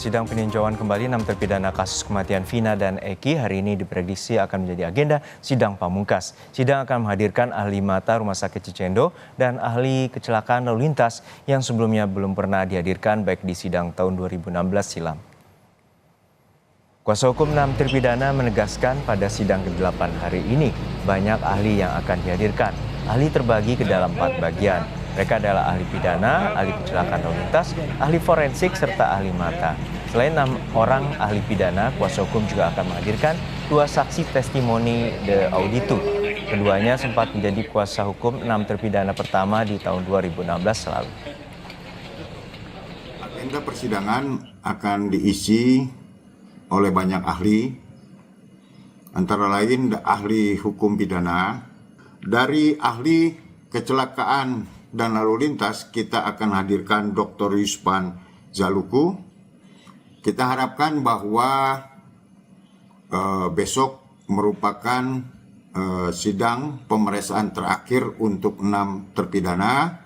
Sidang peninjauan kembali 6 terpidana kasus kematian Vina dan Eki hari ini diprediksi akan menjadi agenda sidang pamungkas. Sidang akan menghadirkan ahli mata Rumah Sakit Cicendo dan ahli kecelakaan lalu lintas yang sebelumnya belum pernah dihadirkan baik di sidang tahun 2016 silam. Kuasa hukum 6 terpidana menegaskan pada sidang ke-8 hari ini banyak ahli yang akan dihadirkan. Ahli terbagi ke dalam 4 bagian. Mereka adalah ahli pidana, ahli kecelakaan lalu lintas, ahli forensik, serta ahli mata. Selain 6 orang ahli pidana, kuasa hukum juga akan menghadirkan 2 saksi testimoni de auditu. Keduanya sempat menjadi kuasa hukum 6 terpidana pertama di tahun 2016 lalu. Agenda persidangan akan diisi oleh banyak ahli, antara lain ahli hukum pidana. Dari ahli kecelakaan dan lalu lintas, kita akan hadirkan Dr. Yuspan Zaluku. Kita harapkan bahwa besok merupakan sidang pemeriksaan terakhir untuk 6 terpidana.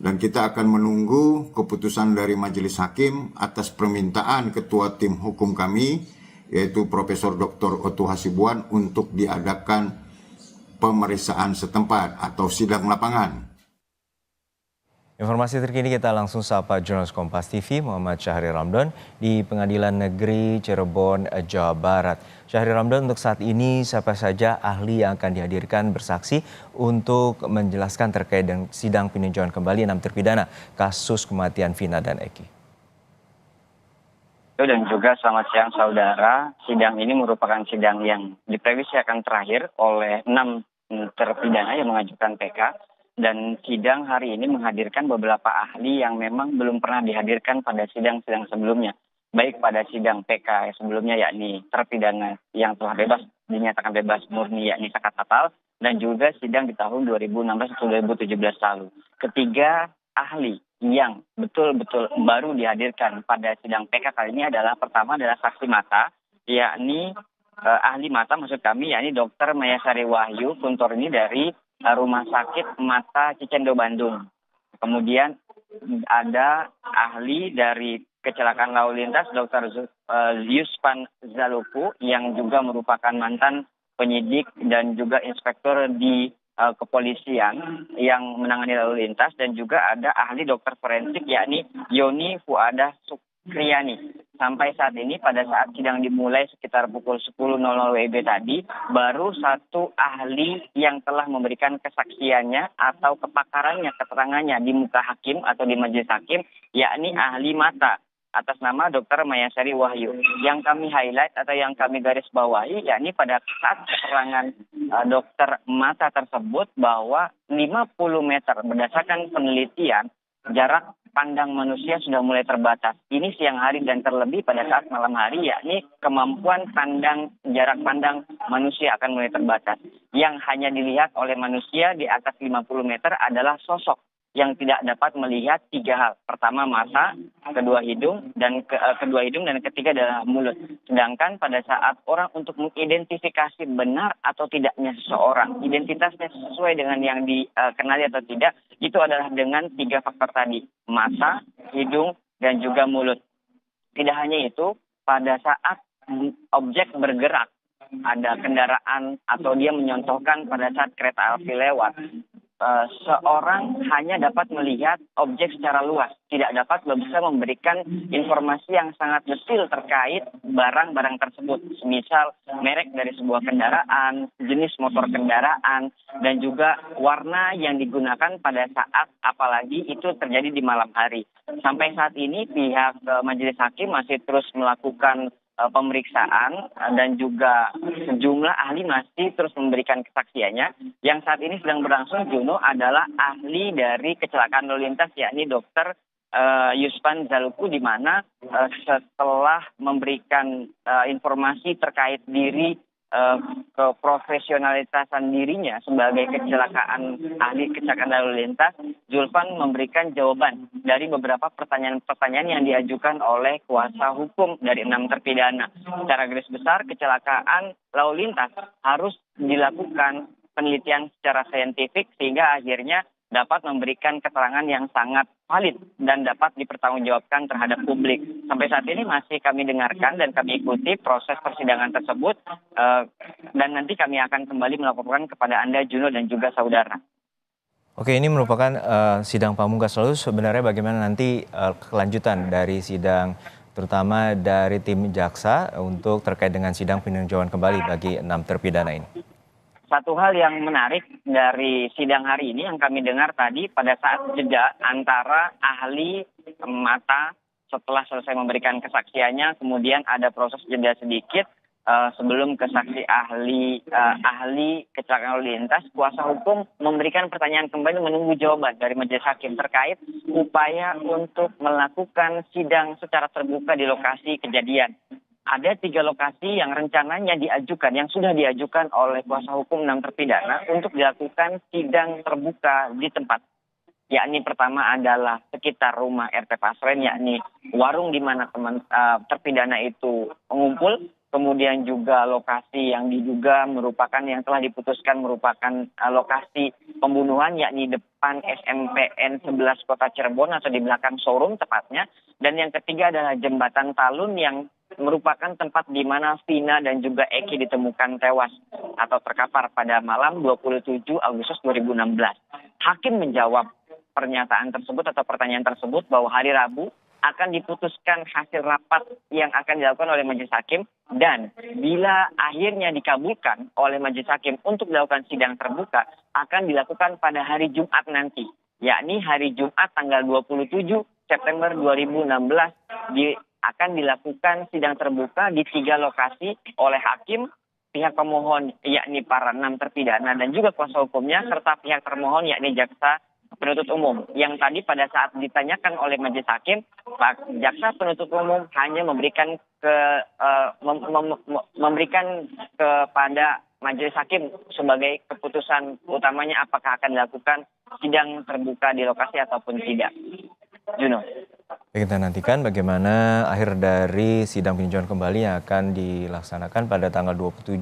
Dan kita akan menunggu keputusan dari Majelis Hakim atas permintaan Ketua Tim Hukum kami, yaitu Profesor Dr. Oto Hasibuan, untuk diadakan pemeriksaan setempat atau sidang lapangan. Informasi terkini kita langsung sapa jurnalis Kompas TV Muhammad Syahrir Ramdan di Pengadilan Negeri Cirebon, Jawa Barat. Syahrir Ramdan, untuk saat ini siapa saja ahli yang akan dihadirkan bersaksi untuk menjelaskan terkait dengan sidang peninjauan kembali 6 terpidana kasus kematian Vina dan Eki? Dan juga selamat siang saudara, sidang ini merupakan sidang yang diprediksi akan terakhir oleh 6 terpidana yang mengajukan PK. Dan sidang hari ini menghadirkan beberapa ahli yang memang belum pernah dihadirkan pada sidang-sidang sebelumnya. Baik pada sidang PK sebelumnya, yakni terpidana yang telah bebas, dinyatakan bebas murni, yakni Sakat Tatal, dan juga sidang di tahun 2016 atau 2017 lalu. Ketiga ahli yang betul-betul baru dihadirkan pada sidang PK kali ini adalah, pertama adalah saksi mata, yakni ahli mata maksud kami, yakni Dr. Mayasari Wahyu Kuntor ini dari Rumah Sakit Mata Cicendo Bandung. Kemudian ada ahli dari kecelakaan lalu lintas Dr. Yuspan Zaluku yang juga merupakan mantan penyidik dan juga inspektur di kepolisian yang menangani lalu lintas, dan juga ada ahli dokter forensik yakni Yoni Fuadah Sukriyani. Sampai saat ini pada saat sidang dimulai sekitar pukul 10.00 WIB tadi, baru satu ahli yang telah memberikan kesaksiannya atau kepakarannya, keterangannya di muka hakim atau di majelis hakim, yakni ahli mata atas nama Dr. Mayasari Wahyu. Yang kami highlight atau yang kami garis bawahi, yakni pada saat keterangan dokter mata tersebut bahwa 50 meter berdasarkan penelitian jarak pandang manusia sudah mulai terbatas. Ini siang hari dan terlebih pada saat malam hari, yakni kemampuan jarak pandang manusia akan mulai terbatas. Yang hanya dilihat oleh manusia di atas 50 meter adalah sosok yang tidak dapat melihat 3 hal. Pertama mata, kedua hidung, dan ketiga adalah mulut. Sedangkan pada saat orang untuk mengidentifikasi benar atau tidaknya seseorang, identitasnya sesuai dengan yang dikenali atau tidak, itu adalah dengan 3 faktor tadi, mata, hidung, dan juga mulut. Tidak hanya itu, pada saat objek bergerak, ada kendaraan atau dia menyontohkan pada saat kereta api lewat, seorang hanya dapat melihat objek secara luas, tidak dapat bisa memberikan informasi yang sangat detail terkait barang-barang tersebut, misal merek dari sebuah kendaraan, jenis motor kendaraan, dan juga warna yang digunakan pada saat apalagi itu terjadi di malam hari. Sampai saat ini pihak majelis hakim masih terus melakukan pemeriksaan dan juga sejumlah ahli masih terus memberikan kesaksiannya. Yang saat ini sedang berlangsung, Juno, adalah ahli dari kecelakaan lalu lintas, yakni Dr. Yuspan Zaluku, di mana setelah memberikan informasi terkait diri keprofesionalitasan dirinya sebagai ahli kecelakaan lalu lintas, Zulfan memberikan jawaban dari beberapa pertanyaan-pertanyaan yang diajukan oleh kuasa hukum dari 6 terpidana. Secara garis besar, kecelakaan lalu lintas harus dilakukan penelitian secara saintifik sehingga akhirnya dapat memberikan keterangan yang sangat valid dan dapat dipertanggungjawabkan terhadap publik. Sampai saat ini masih kami dengarkan dan kami ikuti proses persidangan tersebut dan nanti kami akan kembali melaporkan kepada Anda, Juno, dan juga saudara. Oke, ini merupakan sidang pamungkas. Lalu sebenarnya bagaimana nanti kelanjutan dari sidang, terutama dari tim jaksa untuk terkait dengan sidang peninjauan kembali bagi 6 terpidana ini? Satu hal yang menarik dari sidang hari ini yang kami dengar tadi pada saat jeda antara ahli mata setelah selesai memberikan kesaksiannya, kemudian ada proses jeda sedikit sebelum kesaksi ahli kecelakaan lalu lintas, kuasa hukum memberikan pertanyaan kembali menunggu jawaban dari majelis hakim terkait upaya untuk melakukan sidang secara terbuka di lokasi kejadian. Ada 3 lokasi yang rencananya diajukan, yang sudah diajukan oleh kuasa hukum 6 terpidana untuk dilakukan sidang terbuka di tempat. Yakni pertama adalah sekitar rumah RT Pasren, yakni warung di mana terpidana itu mengumpul. Kemudian juga lokasi yang diduga merupakan yang telah diputuskan merupakan lokasi pembunuhan, yakni depan SMPN 11 Kota Cirebon atau di belakang showroom tepatnya. Dan yang ketiga adalah jembatan Talun yang merupakan tempat di mana Vina dan juga Eki ditemukan tewas atau terkapar pada malam 27 Agustus 2016. Hakim menjawab pernyataan tersebut atau pertanyaan tersebut bahwa hari Rabu akan diputuskan hasil rapat yang akan dilakukan oleh majelis hakim, dan bila akhirnya dikabulkan oleh majelis hakim untuk dilakukan sidang terbuka akan dilakukan pada hari Jumat nanti, yakni hari Jumat tanggal 27 September 2016 akan dilakukan sidang terbuka di 3 lokasi oleh hakim, pihak pemohon yakni para 6 terpidana dan juga kuasa hukumnya, serta pihak termohon yakni jaksa penuntut umum. Yang tadi pada saat ditanyakan oleh majelis hakim, jaksa penuntut umum hanya memberikan kepada majelis hakim sebagai keputusan utamanya apakah akan dilakukan sidang terbuka di lokasi ataupun tidak. Juno. Kita nantikan bagaimana akhir dari sidang peninjauan kembali yang akan dilaksanakan pada tanggal 27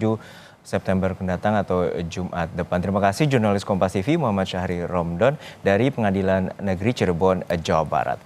September mendatang atau Jumat depan. Terima kasih jurnalis Kompas TV Muhammad Syahri Romdon dari Pengadilan Negeri Cirebon, Jawa Barat.